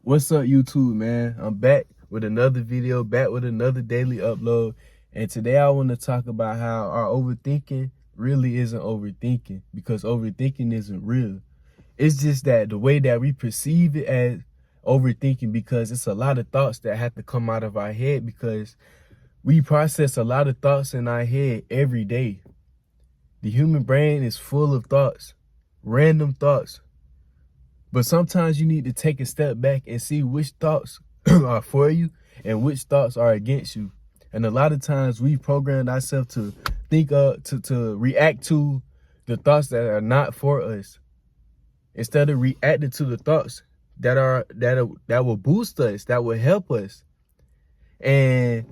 What's up, YouTube, man? I'm back with another video, back with another daily upload. And today I want to talk about how our overthinking really isn't overthinking, because overthinking isn't real. It's just that the way that we perceive it as overthinking, because it's a lot of thoughts that have to come out of our head, because we process a lot of thoughts in our head every day. The human brain is full of thoughts, random thoughts. But sometimes you need to take a step back and see which thoughts are for you and which thoughts are against you. And a lot of times we programmed ourselves to think to react to the thoughts that are not for us, instead of reacting to the thoughts that will boost us, that will help us. And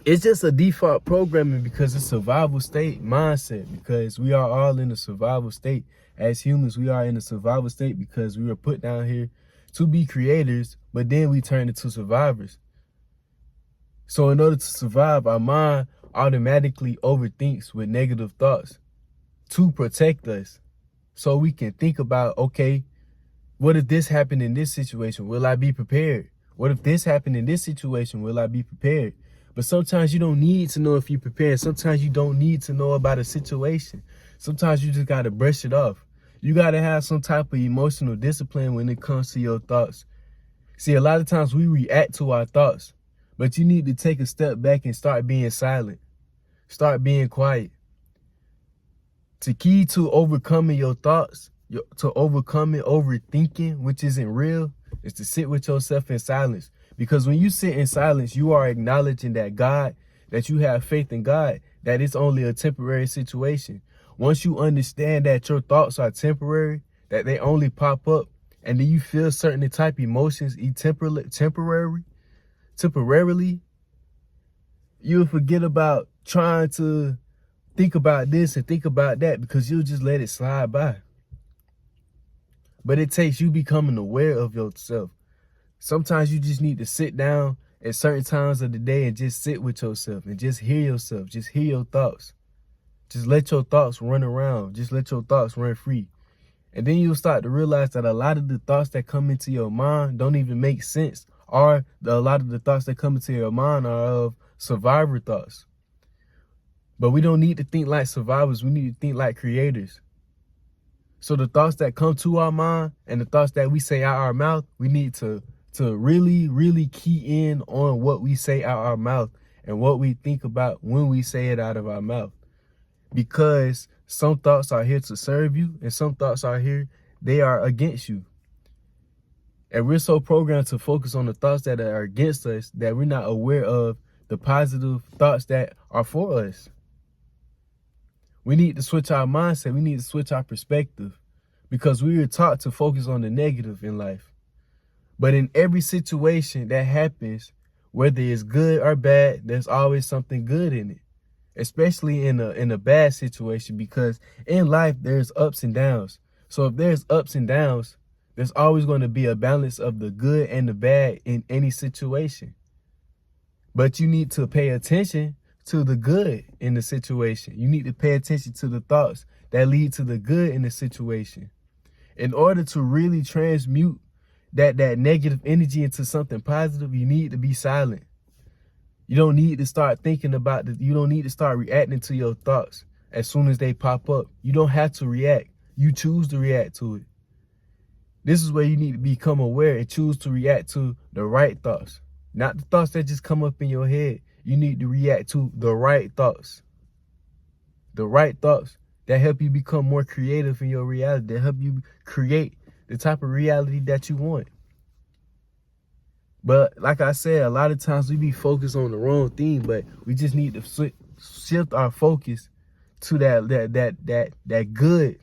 it's just a default programming, because it's survival state mindset, because we are all in a survival state. As humans, we are in a survival state because we were put down here to be creators, but then we turn into survivors. So in order to survive, our mind automatically overthinks with negative thoughts to protect us. So we can think about, okay, what if this happened in this situation? Will I be prepared? What if this happened in this situation? Will I be prepared? But sometimes you don't need to know if you're prepared. Sometimes you don't need to know about a situation. Sometimes you just got to brush it off. You got to have some type of emotional discipline when it comes to your thoughts. See, a lot of times we react to our thoughts, but you need to take a step back and start being silent. Start being quiet. The key to overcoming your thoughts, to overcoming overthinking, which isn't real, is to sit with yourself in silence. Because when you sit in silence, you are acknowledging that you have faith in God, that it's only a temporary situation. Once you understand that your thoughts are temporary, that they only pop up, and then you feel certain type of emotions temporarily, you'll forget about trying to think about this and think about that, because you'll just let it slide by. But it takes you becoming aware of yourself. Sometimes you just need to sit down at certain times of the day and just sit with yourself and just hear yourself. Just hear your thoughts. Just let your thoughts run around. Just let your thoughts run free. And then you'll start to realize that a lot of the thoughts that come into your mind don't even make sense. Or a lot of the thoughts that come into your mind are of survivor thoughts. But we don't need to think like survivors. We need to think like creators. So the thoughts that come to our mind and the thoughts that we say out our mouth, we need to really, really key in on what we say out our mouth and what we think about when we say it out of our mouth. Because some thoughts are here to serve you, and some thoughts are here, they are against you. And we're so programmed to focus on the thoughts that are against us that we're not aware of the positive thoughts that are for us. We need to switch our mindset. We need to switch our perspective, because we were taught to focus on the negative in life. But in every situation that happens, whether it's good or bad, there's always something good in it, especially in a bad situation, because in life, there's ups and downs. So if there's ups and downs, there's always going to be a balance of the good and the bad in any situation. But you need to pay attention to the good in the situation. You need to pay attention to the thoughts that lead to the good in the situation. In order to really transmute that negative energy into something positive, you need to be silent. You don't need to start thinking about it. You don't need to start reacting to your thoughts as soon as they pop up. You don't have to react. You choose to react to it. This is where you need to become aware and choose to react to the right thoughts, not the thoughts that just come up in your head. You need to react to the right thoughts. The right thoughts that help you become more creative in your reality, that help you create the type of reality that you want. But like I said, a lot of times we be focused on the wrong thing, but we just need to shift our focus to that good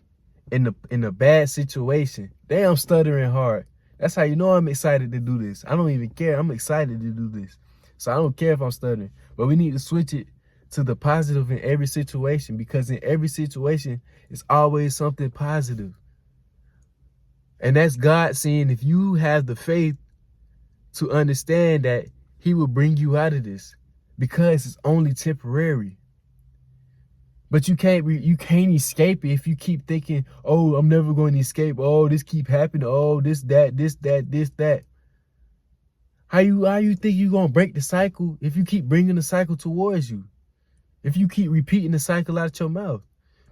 in the bad situation. Damn, I'm stuttering hard. That's how you know I'm excited to do this. I don't even care. I'm excited to do this. So I don't care if I'm stuttering. But we need to switch it to the positive in every situation, because in every situation, it's always something positive. And that's God saying, if you have the faith to understand that he will bring you out of this, because it's only temporary. But you can't escape it if you keep thinking, oh, I'm never going to escape. Oh, this keep happening. Oh, this, that. How you think you gonna break the cycle if you keep bringing the cycle towards you? If you keep repeating the cycle out your mouth?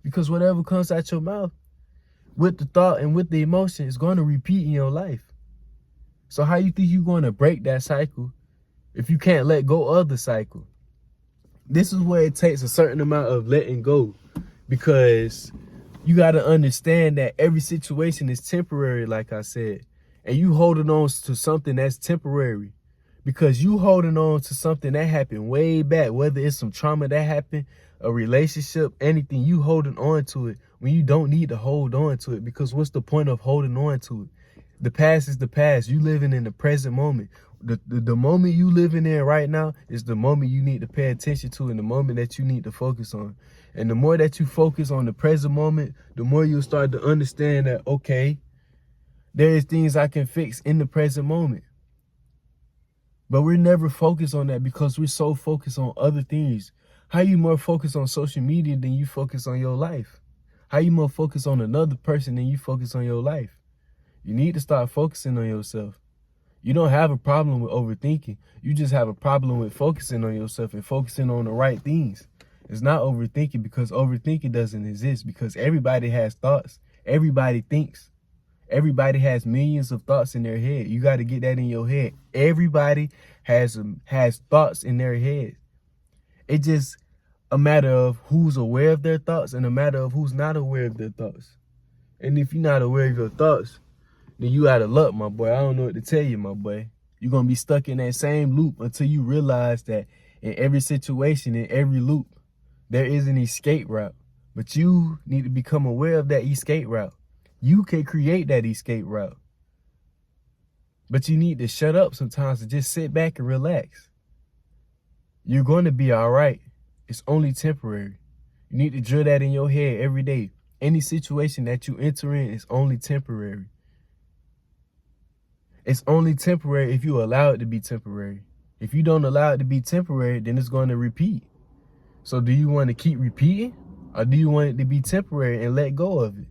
Because whatever comes out your mouth with the thought and with the emotion is going to repeat in your life. So how you think you're going to break that cycle if you can't let go of the cycle? This is where it takes a certain amount of letting go, because you got to understand that every situation is temporary, like I said, and you holding on to something that's temporary because you holding on to something that happened way back, whether it's some trauma that happened, a relationship, anything, you holding on to it when you don't need to hold on to it, because what's the point of holding on to it? The past is the past. You living in the present moment. The moment you living in right now is the moment you need to pay attention to and the moment that you need to focus on. And the more that you focus on the present moment, the more you'll start to understand that, okay, there is things I can fix in the present moment. But we're never focused on that because we're so focused on other things. How you more focused on social media than you focus on your life? How you more focused on another person than you focus on your life? You need to start focusing on yourself. You don't have a problem with overthinking. You just have a problem with focusing on yourself and focusing on the right things. It's not overthinking, because overthinking doesn't exist, because everybody has thoughts. Everybody thinks. Everybody has millions of thoughts in their head. You got to get that in your head. Everybody has thoughts in their head. It's just a matter of who's aware of their thoughts and a matter of who's not aware of their thoughts. And if you're not aware of your thoughts, then you out of luck, my boy. I don't know what to tell you, my boy. You're going to be stuck in that same loop until you realize that in every situation, in every loop, there is an escape route. But you need to become aware of that escape route. You can create that escape route. But you need to shut up sometimes and just sit back and relax. You're going to be all right. It's only temporary. You need to drill that in your head every day. Any situation that you enter in is only temporary. It's only temporary if you allow it to be temporary. If you don't allow it to be temporary, then it's going to repeat. So do you want to keep repeating, or do you want it to be temporary and let go of it?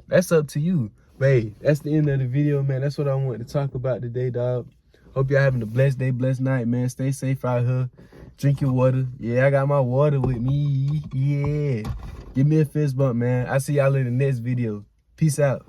That's up to you. But hey, that's the end of the video, man. That's what I wanted to talk about today, dog. Hope y'all having a blessed day, blessed night, man. Stay safe out here. Drink your water. Yeah, I got my water with me. Yeah. Give me a fist bump, man. I'll see y'all in the next video. Peace out.